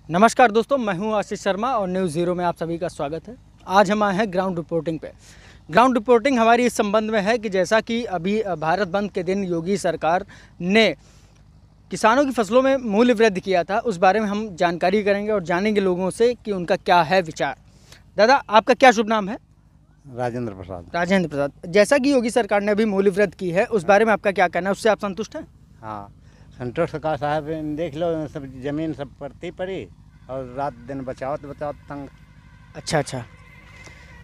नमस्कार दोस्तों, मैं हूं आशीष शर्मा और न्यूज़ ज़ीरो में आप सभी का स्वागत है। आज हम आए हैं ग्राउंड रिपोर्टिंग पे। ग्राउंड रिपोर्टिंग हमारी इस संबंध में है कि जैसा कि अभी भारत बंद के दिन योगी सरकार ने किसानों की फसलों में मूल्य वृद्धि किया था, उस बारे में हम जानकारी करेंगे और जानेंगे लोगों से कि उनका क्या है विचार। दादा, आपका क्या शुभ नाम है? राजेंद्र प्रसाद। राजेंद्र प्रसाद, जैसा कि योगी सरकार ने अभी मूल्य वृद्धि की है, उस बारे में आपका क्या कहना है? उससे आप संतुष्ट हैं? हाँ, संतोष का साहब देख लो, सब जमीन सब पड़ती पड़ी और रात दिन बचाओ तंग। अच्छा।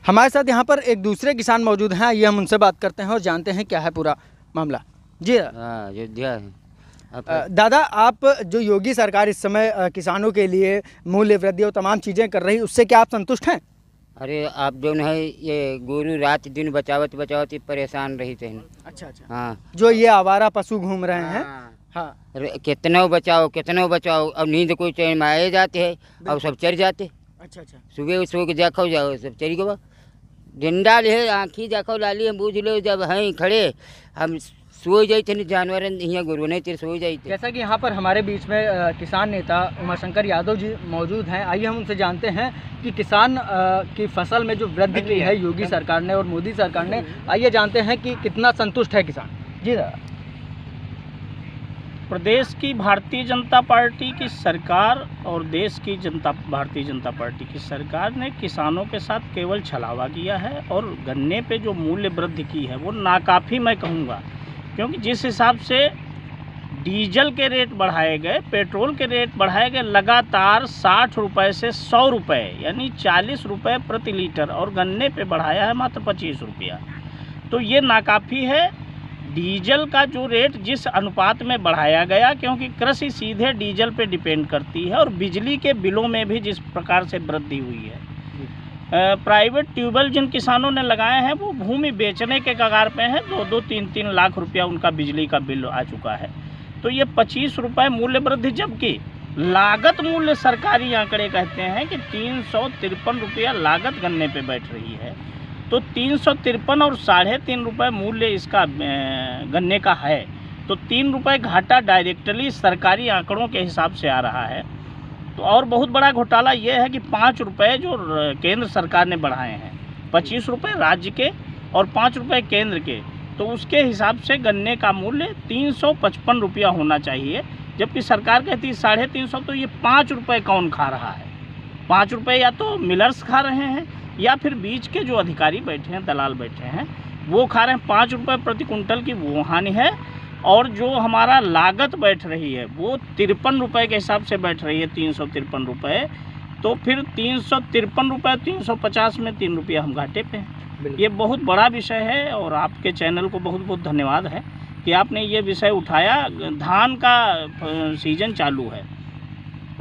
हमारे साथ यहाँ पर एक दूसरे किसान मौजूद हैं, ये हम उनसे बात करते हैं और जानते हैं क्या है पूरा मामला। जी अयोध्या है। दादा, आप जो योगी सरकार इस समय किसानों के लिए मूल्य वृद्धि और तमाम चीज़ें कर रही, उससे क्या आप संतुष्ट हैं? अरे आप जो है ये गोरू रात दिन बचावत परेशान रही थे। अच्छा। हाँ, जो ये आवारा पशु घूम रहे हैं। हाँ। कितना बचाओ, अब नींद कोई चैन में आए जाते हैं और सब चढ़ जाते। अच्छा। सुबह सो के देखो जाओ सब चढ़ गए। डंडा ले आँखी देखो लाली हम बूझ लो, जब हैं खड़े हम सो जाते जानवर यहाँ गुरु नहीं तेरे सो जाते। जैसा कि यहाँ पर हमारे बीच में किसान नेता उमाशंकर यादव जी मौजूद हैं, आइए हम उनसे जानते हैं कि किसान की फसल में जो वृद्धि की है योगी सरकार ने और मोदी सरकार ने, आइए जानते हैं कि कितना संतुष्ट है किसान। जी दादा। प्रदेश की भारतीय जनता पार्टी की सरकार और देश की भारतीय जनता पार्टी की सरकार ने किसानों के साथ केवल छलावा किया है और गन्ने पे जो मूल्य वृद्धि की है वो नाकाफ़ी मैं कहूँगा, क्योंकि जिस हिसाब से डीजल के रेट बढ़ाए गए, पेट्रोल के रेट बढ़ाए गए लगातार 60 रुपये से 100 रुपये यानी 40 रुपये प्रति लीटर, और गन्ने पे बढ़ाया है मात्र 25 रुपया, तो ये नाकाफ़ी है। डीजल का जो रेट जिस अनुपात में बढ़ाया गया, क्योंकि कृषि सीधे डीजल पे डिपेंड करती है, और बिजली के बिलों में भी जिस प्रकार से वृद्धि हुई है, प्राइवेट ट्यूबवेल जिन किसानों ने लगाए हैं वो भूमि बेचने के कगार पे हैं। 2-2, 3-3 लाख रुपया उनका बिजली का बिल आ चुका है। तो ये 25 रुपये मूल्य वृद्धि, जबकि लागत मूल्य सरकारी आंकड़े कहते हैं कि 353 रुपया लागत गन्ने पे बैठ रही है, तो 353 और 3.5 रुपये मूल्य इसका गन्ने का है, तो 3 रुपये घाटा डायरेक्टली सरकारी आंकड़ों के हिसाब से आ रहा है। तो और बहुत बड़ा घोटाला ये है कि 5 रुपये जो केंद्र सरकार ने बढ़ाए हैं, 25 रुपये राज्य के और 5 रुपये केंद्र के, तो उसके हिसाब से गन्ने का मूल्य 355 रुपया होना चाहिए, जबकि सरकार कहती है 350। तो ये 5 रुपये कौन खा रहा है? 5 रुपये या तो मिलर्स खा रहे हैं या फिर बीच के जो अधिकारी बैठे हैं, दलाल बैठे हैं, वो खा रहे हैं। 5 रुपये प्रति कुंटल की वो हानि है, और जो हमारा लागत बैठ रही है वो 53 रुपये के हिसाब से बैठ रही है, 353 रुपये। तो फिर 353 रुपये 350 में 3 रुपये हम घाटे पे हैं। ये बहुत बड़ा विषय है और आपके चैनल को बहुत बहुत धन्यवाद है कि आपने ये विषय उठाया। धान का सीजन चालू है,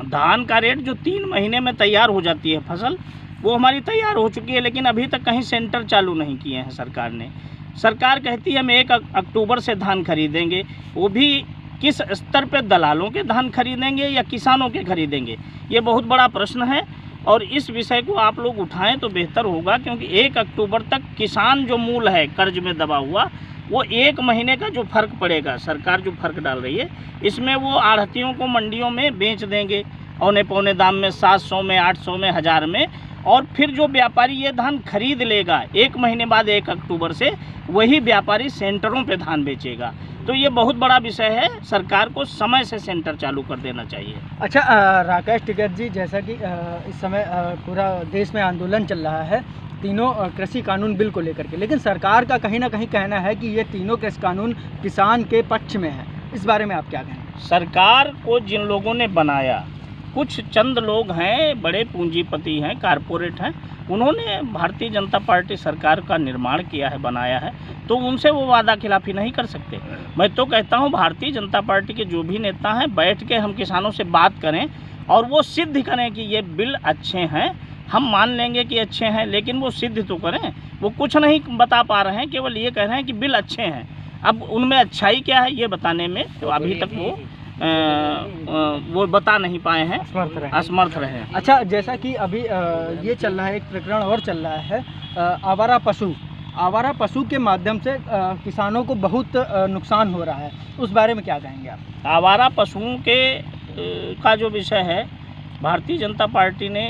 धान का रेट जो 3 महीने में तैयार हो जाती है फसल, वो हमारी तैयार हो चुकी है, लेकिन अभी तक कहीं सेंटर चालू नहीं किए हैं सरकार ने। सरकार कहती है हम 1 अक्टूबर से धान खरीदेंगे, वो भी किस स्तर पे, दलालों के धान खरीदेंगे या किसानों के खरीदेंगे? ये बहुत बड़ा प्रश्न है और इस विषय को आप लोग उठाएं तो बेहतर होगा, क्योंकि 1 अक्टूबर तक किसान जो मूल है कर्ज में दबा हुआ, वो 1 महीने का जो फ़र्क पड़ेगा, सरकार जो फ़र्क डाल रही है, इसमें वो आढ़तियों को मंडियों में बेच देंगे औने पौने दाम में, 700 में, 800 में, 1000 में, और फिर जो व्यापारी ये धान खरीद लेगा 1 महीने बाद 1 अक्टूबर से, वही व्यापारी सेंटरों पे धान बेचेगा। तो ये बहुत बड़ा विषय है, सरकार को समय से सेंटर चालू कर देना चाहिए। अच्छा, राकेश टिकैत जी, जैसा कि इस समय पूरा देश में आंदोलन चल रहा है तीनों कृषि कानून बिल को लेकर के, लेकिन सरकार का कहीं ना कहीं कहना है कि ये तीनों कृषि कानून किसान के पक्ष में है, इस बारे में आप क्या कहेंगे? सरकार को जिन लोगों ने बनाया, कुछ चंद लोग हैं, बड़े पूंजीपति हैं, कारपोरेट हैं, उन्होंने भारतीय जनता पार्टी सरकार का निर्माण किया है, बनाया है, तो उनसे वो वादा खिलाफी नहीं कर सकते। मैं तो कहता हूँ भारतीय जनता पार्टी के जो भी नेता हैं, बैठ के हम किसानों से बात करें और वो सिद्ध करें कि ये बिल अच्छे हैं। हम मान लेंगे कि अच्छे हैं, लेकिन वो सिद्ध तो करें। वो कुछ नहीं बता पा रहे हैं, केवल ये कह रहे हैं कि बिल अच्छे हैं। अब उनमें अच्छाई क्या है ये बताने में तो अभी तक वो बता नहीं पाए हैं, असमर्थ रहे। अच्छा, जैसा कि अभी ये चल रहा है, एक प्रकरण और चल रहा है, आवारा पशु के माध्यम से किसानों को बहुत नुकसान हो रहा है, उस बारे में क्या कहेंगे आप? आवारा पशुओं के का जो विषय है, भारतीय जनता पार्टी ने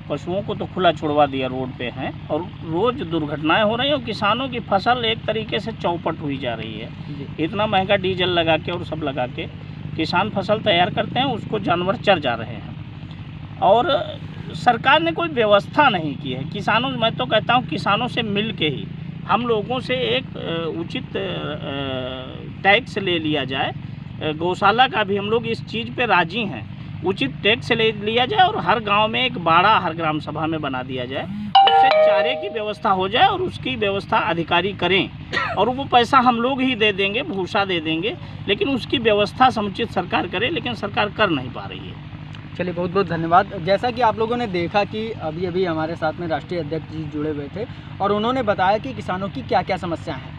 पशुओं को तो खुला छुड़वा दिया, रोड पे हैं और रोज़ दुर्घटनाएं हो रही हैं और किसानों की फसल एक तरीके से चौपट हुई जा रही है। इतना महंगा डीजल लगा के और सब लगा के किसान फसल तैयार करते हैं, उसको जानवर चर जा रहे हैं और सरकार ने कोई व्यवस्था नहीं की है। किसानों, मैं तो कहता हूँ किसानों से मिल के ही हम लोगों से एक उचित टैक्स ले लिया जाए। गौशाला का भी हम लोग इस चीज़ पे राजी हैं, उचित टैक्स ले लिया जाए और हर गांव में एक बाड़ा हर ग्राम सभा में बना दिया जाए, उससे चारे की व्यवस्था हो जाए और उसकी व्यवस्था अधिकारी करें और वो पैसा हम लोग ही दे देंगे, भूसा दे देंगे, लेकिन उसकी व्यवस्था समुचित सरकार करे, लेकिन सरकार कर नहीं पा रही है। चलिए, बहुत बहुत धन्यवाद। जैसा कि आप लोगों ने देखा कि अभी अभी हमारे साथ में राष्ट्रीय अध्यक्ष जी जुड़े हुए थे और उन्होंने बताया कि किसानों की क्या क्या समस्याएं हैं,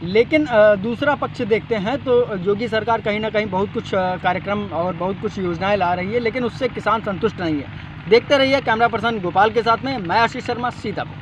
लेकिन दूसरा पक्ष देखते हैं तो योगी सरकार कहीं ना कहीं बहुत कुछ कार्यक्रम और बहुत कुछ योजनाएं ला रही है, लेकिन उससे किसान संतुष्ट नहीं है। देखते रहिए। कैमरा पर्सन गोपाल के साथ में मैं आशीष शर्मा, सीतापुर।